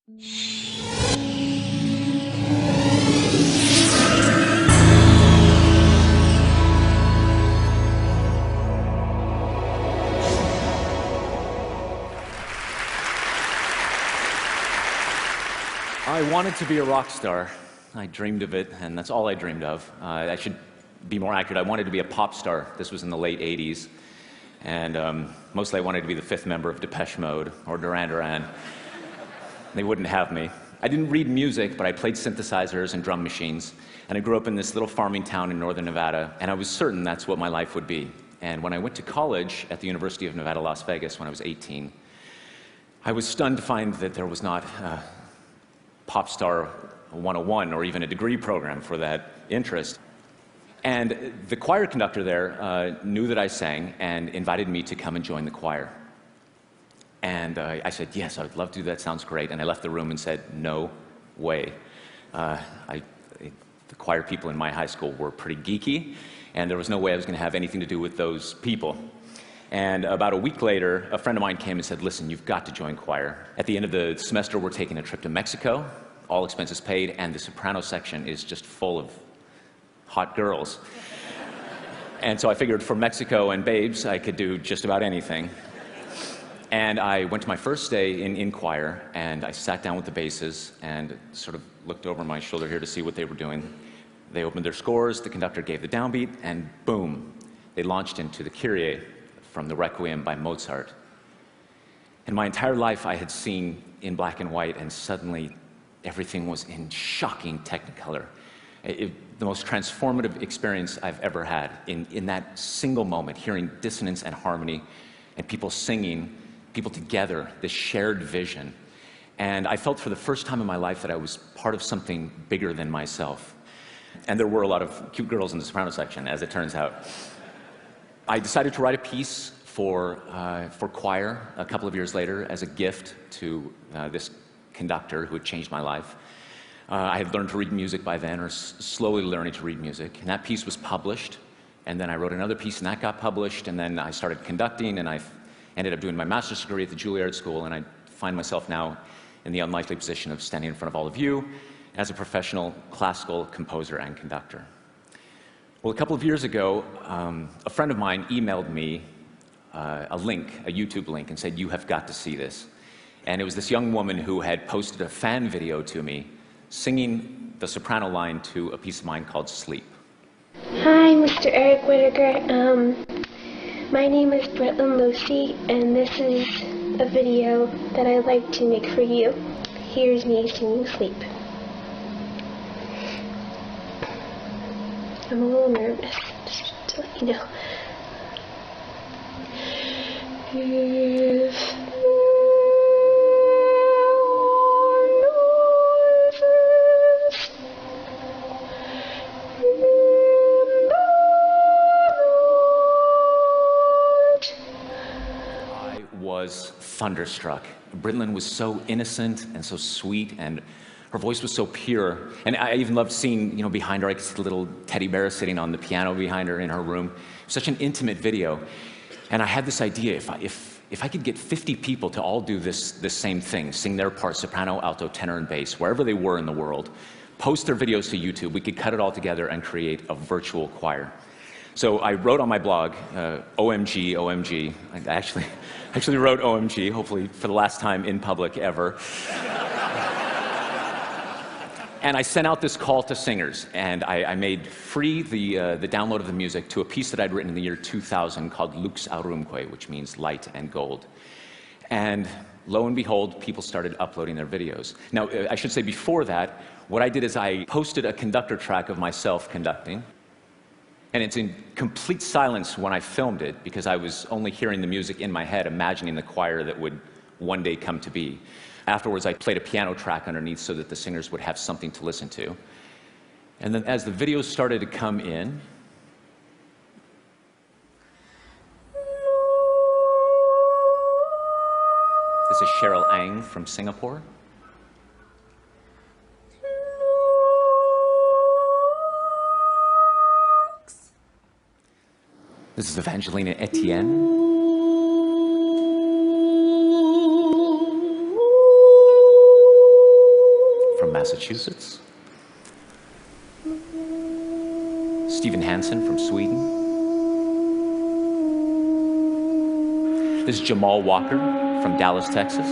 I wanted to be a rock star. I dreamed of it, and that's all I dreamed of. I should be more accurate. I wanted to be a pop star. This was in the late 80s. And mostly I wanted to be the fifth member of Depeche Mode or Duran Duran. They wouldn't have me. I didn't read music, but I played synthesizers and drum machines. And I grew up in this little farming town in northern Nevada, and I was certain that's what my life would be. And when I went to college at the University of Nevada, Las Vegas, when I was 18, I was stunned to find that there was not Pop Star 101 or even a degree program for that interest. And the choir conductor there knew that I sang and invited me to come and join the choir. And I said, yes, I would love to do that, sounds great. And I left the room and said, no way. The choir people in my high school were pretty geeky, and there was no way I was going to have anything to do with those people. And about a week later, a friend of mine came and said, listen, you've got to join choir. At the end of the semester, we're taking a trip to Mexico, all expenses paid, and the soprano section is just full of hot girls. And so I figured for Mexico and babes, I could do just about anything. And I went to my first day in choir, and I sat down with the basses and sort of looked over my shoulder here to see what they were doing. They opened their scores, the conductor gave the downbeat, and boom, they launched into the Kyrie from the Requiem by Mozart. And my entire life I had seen in black and white, and suddenly everything was in shocking technicolor. The most transformative experience I've ever had in that single moment, hearing dissonance and harmony and people singing, people together, this shared vision. And I felt for the first time in my life that I was part of something bigger than myself. And there were a lot of cute girls in the soprano section, as it turns out. I decided to write a piece for choir a couple of years later as a gift to this conductor who had changed my life. I had learned to read music by then, or slowly learning to read music, and that piece was published. And then I wrote another piece, and that got published, and then I started conducting, and I ended up doing my master's degree at the Juilliard School, and I find myself now in the unlikely position of standing in front of all of you as a professional classical composer and conductor. Well, a couple of years ago, a friend of mine emailed me a link, a YouTube link, and said, you have got to see this. And it was this young woman who had posted a fan video to me singing the soprano line to a piece of mine called Sleep. Hi, Mr. Eric Whitacre. My name is Bretland Lucy, and this is a video that I'd like to make for you. Here's me singing Sleep. I'm a little nervous, just to let you know. If was thunderstruck. Britland was so innocent and so sweet, and her voice was so pure. And I even loved seeing, behind her, I could see the little teddy bear sitting on the piano behind her in her room. Such an intimate video. And I had this idea, if I could get 50 people to all do this same thing, sing their part, soprano, alto, tenor, and bass, wherever they were in the world, post their videos to YouTube, we could cut it all together and create a virtual choir. So I wrote on my blog, OMG, OMG. I actually wrote OMG, hopefully for the last time in public ever. And I sent out this call to singers, and I made free the download of the music to a piece that I'd written in the year 2000 called Lux Aurumque, which means light and gold. And lo and behold, people started uploading their videos. Now, I should say before that, what I did is I posted a conductor track of myself conducting. And it's in complete silence when I filmed it, because I was only hearing the music in my head, imagining the choir that would one day come to be. Afterwards, I played a piano track underneath so that the singers would have something to listen to. And then as the videos started to come in, this is Cheryl Ang from Singapore. This is Evangelina Etienne. Massachusetts. Stephen Hansen from Sweden. This is Jamal Walker from Dallas, Texas.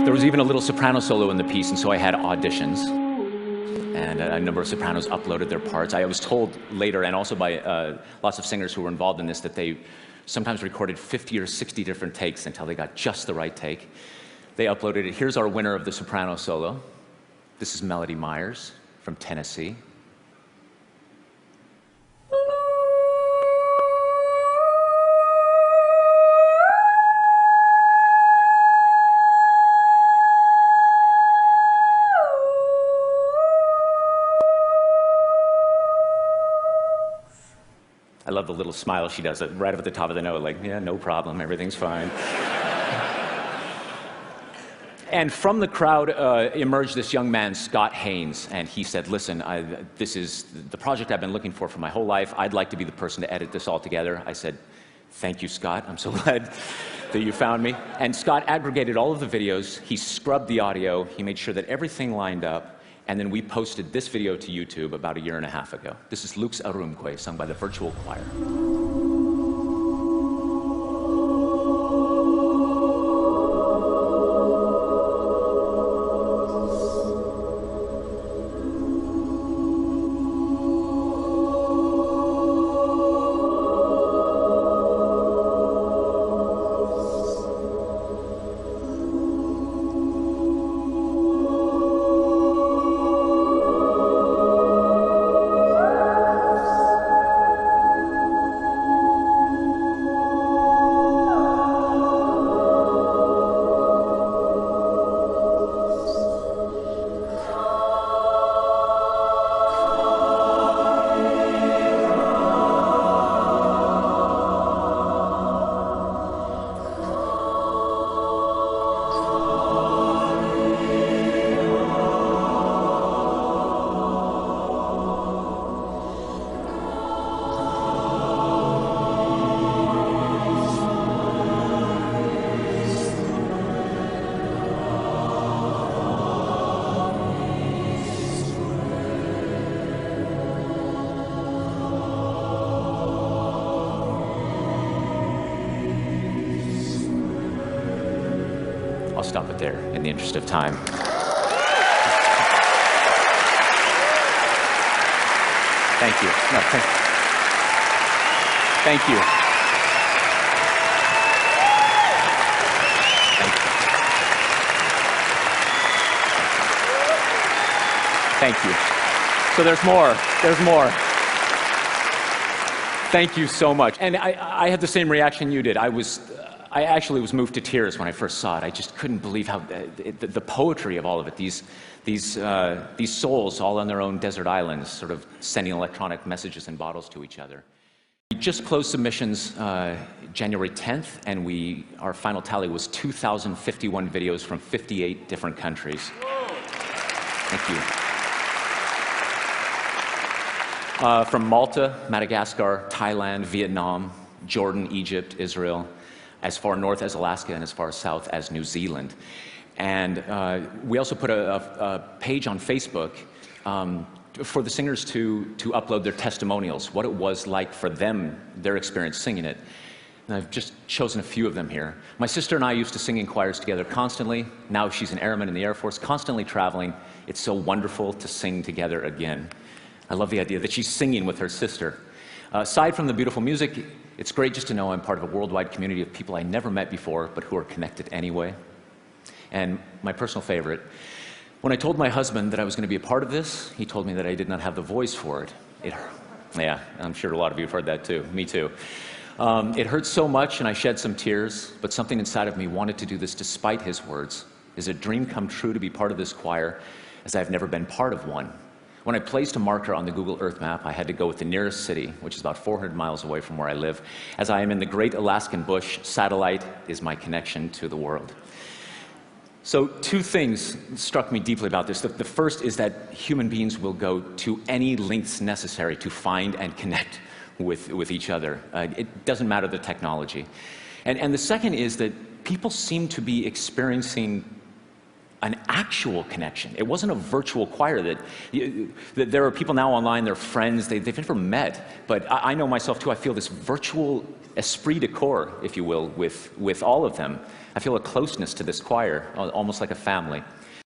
There was even a little soprano solo in the piece, and so I had auditions. And a number of sopranos uploaded their parts. I was told later, and also by lots of singers who were involved in this, that they sometimes recorded 50 or 60 different takes until they got just the right take. They uploaded it. Here's our winner of the soprano solo. This is Melody Myers from Tennessee. I love the little smile she does right up at the top of the note, like, yeah, no problem, everything's fine. And from the crowd emerged this young man, Scott Haynes, and he said, listen, this is the project I've been looking for my whole life. I'd like to be the person to edit this all together. I said, thank you, Scott. I'm so glad that you found me. And Scott aggregated all of the videos. He scrubbed the audio. He made sure that everything lined up. And then we posted this video to YouTube about 1.5 years ago. This is Lux Arumque, sung by the Virtual Choir. I'll stop it there in the interest of time. Thank you. No, thank you. Thank you. Thank you. So there's more. There's more. Thank you so much. And I had the same reaction you did. I actually was moved to tears when I first saw it. I just couldn't believe how the poetry of all of it. These souls all on their own desert islands, sort of sending electronic messages in bottles to each other. We just closed submissions January 10th, and our final tally was 2,051 videos from 58 different countries. Thank you. From Malta, Madagascar, Thailand, Vietnam, Jordan, Egypt, Israel, as far north as Alaska and as far south as New Zealand. And we also put a page on Facebook for the singers to upload their testimonials, what it was like for them, their experience singing it. And I've just chosen a few of them here. My sister and I used to sing in choirs together constantly. Now she's an airman in the Air Force, constantly traveling. It's so wonderful to sing together again. I love the idea that she's singing with her sister. Aside from the beautiful music, it's great just to know I'm part of a worldwide community of people I never met before, but who are connected anyway. And my personal favorite, when I told my husband that I was going to be a part of this, he told me that I did not have the voice for it. Yeah, I'm sure a lot of you have heard that too. Me too. It hurt so much, and I shed some tears, but something inside of me wanted to do this despite his words. Is a dream come true to be part of this choir, as I've never been part of one. When I placed a marker on the Google Earth map, I had to go with the nearest city, which is about 400 miles away from where I live. As I am in the great Alaskan bush, satellite is my connection to the world. So two things struck me deeply about this. The first is that human beings will go to any lengths necessary to find and connect with each other. It doesn't matter the technology. And the second is that people seem to be experiencing an actual connection. It wasn't a virtual choir that there are people now online, they're friends, they've never met, but I know myself too, I feel this virtual esprit de corps, if you will, with all of them. I feel a closeness to this choir, almost like a family.